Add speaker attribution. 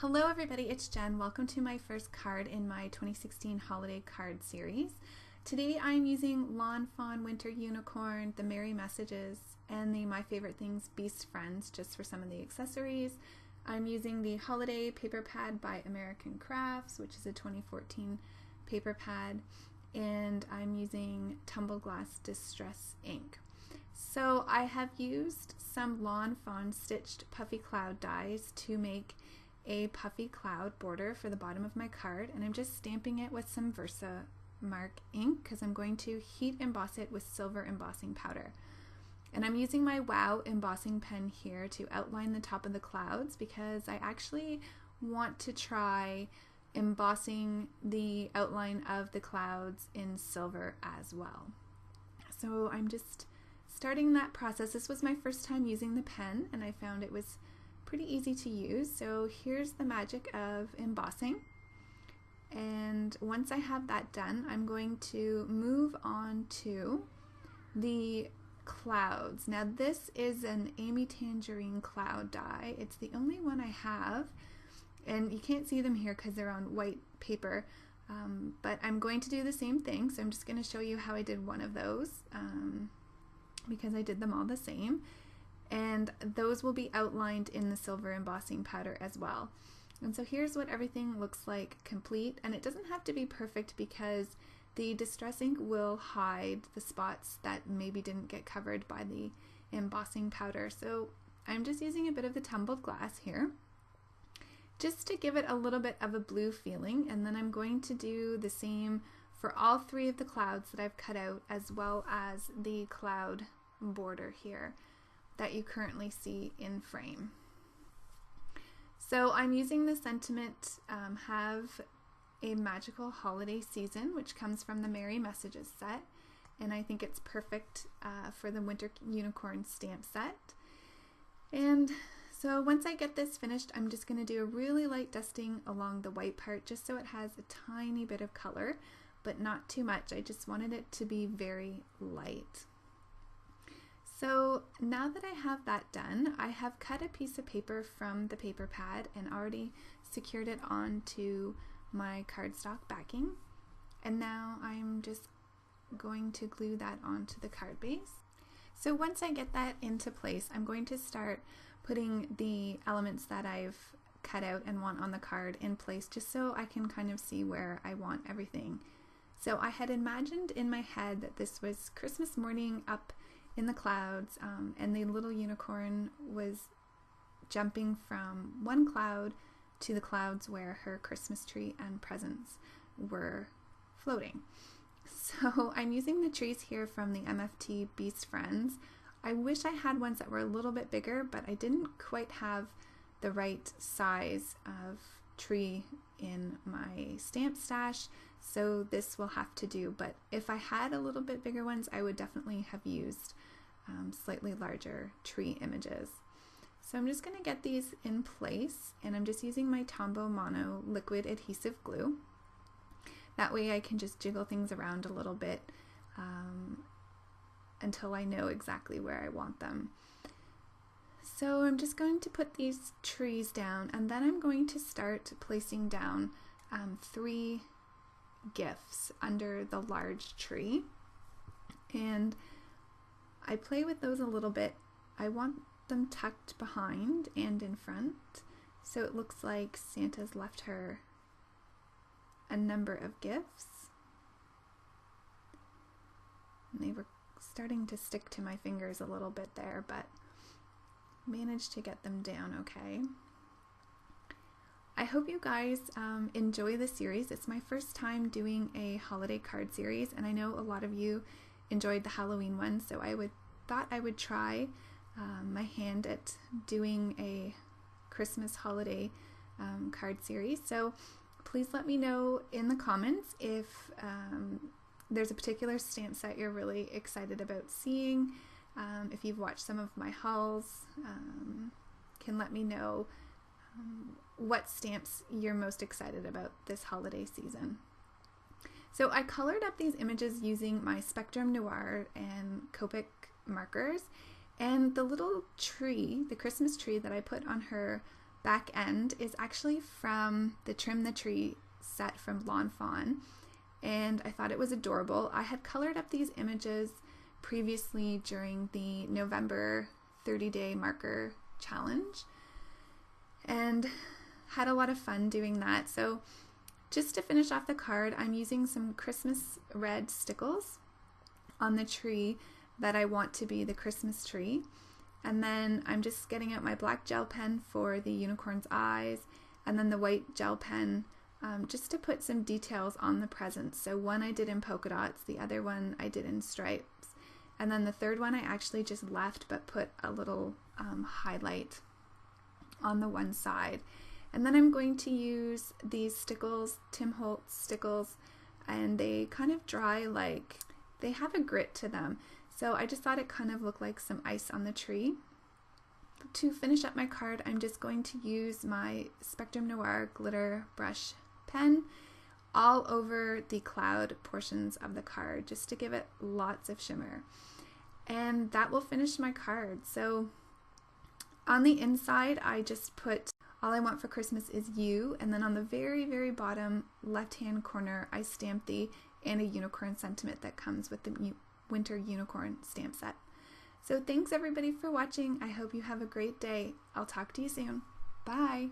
Speaker 1: Hello everybody, it's Jen. Welcome to my first card in my 2016 holiday card series. Today I'm using Lawn Fawn Winter Unicorn, the Merry Messages, and the My Favorite Things Beast Friends just for some of the accessories. I'm using the Holiday Paper Pad by American Crafts, which is a 2014 paper pad, and I'm using Tumble Glass Distress ink. So I have used some Lawn Fawn stitched puffy cloud dies to make a puffy cloud border for the bottom of my card, and I'm just stamping it with some Versamark ink because I'm going to heat emboss it with silver embossing powder. And I'm using my Wow embossing pen here to outline the top of the clouds because I actually want to try embossing the outline of the clouds in silver as well. So I'm just starting that process. This was my first time using the pen and I found it was pretty easy to use. So here's the magic of embossing, and once I have that done, I'm going to move on to the clouds. Now this is an Amy Tangerine cloud die. It's the only one I have, and you can't see them here because they're on white paper, but I'm going to do the same thing. So I'm just going to show you how I did one of those because I did them all the same. And those will be outlined in the silver embossing powder as well. And so here's what everything looks like complete, and it doesn't have to be perfect because the distress ink will hide the spots that maybe didn't get covered by the embossing powder. So I'm just using a bit of the tumbled glass here just to give it a little bit of a blue feeling, and then I'm going to do the same for all three of the clouds that I've cut out, as well as the cloud border here that you currently see in frame. So I'm using the sentiment, have a magical holiday season, which comes from the Merry Messages set, and I think it's perfect for the Winter Unicorn stamp set. And so once I get this finished, I'm just going to do a really light dusting along the white part just so it has a tiny bit of color, but not too much. I just wanted it to be very light. So now that I have that done, I have cut a piece of paper from the paper pad and already secured it onto my cardstock backing. And now I'm just going to glue that onto the card base. So once I get that into place, I'm going to start putting the elements that I've cut out and want on the card in place, just so I can kind of see where I want everything. So I had imagined in my head that this was Christmas morning up in the clouds, and the little unicorn was jumping from one cloud to the clouds where her Christmas tree and presents were floating. So I'm using the trees here from the MFT Beast Friends. I wish I had ones that were a little bit bigger, but I didn't quite have the right size of tree in my stamp stash, so this will have to do. But if I had a little bit bigger ones, I would definitely have used slightly larger tree images. So I'm just going to get these in place, and I'm just using my Tombow Mono liquid adhesive glue. That way I can just jiggle things around a little bit until I know exactly where I want them. So I'm just going to put these trees down, and then I'm going to start placing down 3 gifts under the large tree. And I play with those a little bit. I want them tucked behind and in front, so it looks like Santa's left her a number of gifts. And they were starting to stick to my fingers a little bit there, but managed to get them down okay. I hope you guys enjoy the series. It's my first time doing a holiday card series, and I know a lot of you enjoyed the Halloween one, so I thought I would try my hand at doing a Christmas holiday card series. So please let me know in the comments if there's a particular stamp set you're really excited about seeing. If you've watched some of my hauls, can let me know what stamps you're most excited about this holiday season. So I colored up these images using my Spectrum Noir and Copic markers, and the little tree, the Christmas tree that I put on her back end is actually from the Trim the Tree set from Lawn Fawn, and I thought it was adorable. I had colored up these images previously during the November 30-day marker challenge and had a lot of fun doing that. So just to finish off the card, I'm using some Christmas red stickles on the tree that I want to be the Christmas tree. And then I'm just getting out my black gel pen for the unicorn's eyes, and then the white gel pen just to put some details on the presents. So one I did in polka dots, the other one I did in stripes, and then the third one I actually just left but put a little highlight on the one side. And then I'm going to use these stickles, Tim Holtz stickles, and they kind of dry, like they have a grit to them. So I just thought it kind of looked like some ice on the tree. To finish up my card, I'm just going to use my Spectrum Noir glitter brush pen all over the cloud portions of the card, just to give it lots of shimmer. And that will finish my card. So on the inside, I just put "All I Want for Christmas Is You," and then on the very, very bottom left-hand corner, I stamped the "And a Unicorn" sentiment that comes with the Winter Unicorn stamp set. So thanks everybody for watching. I hope you have a great day. I'll talk to you soon. Bye!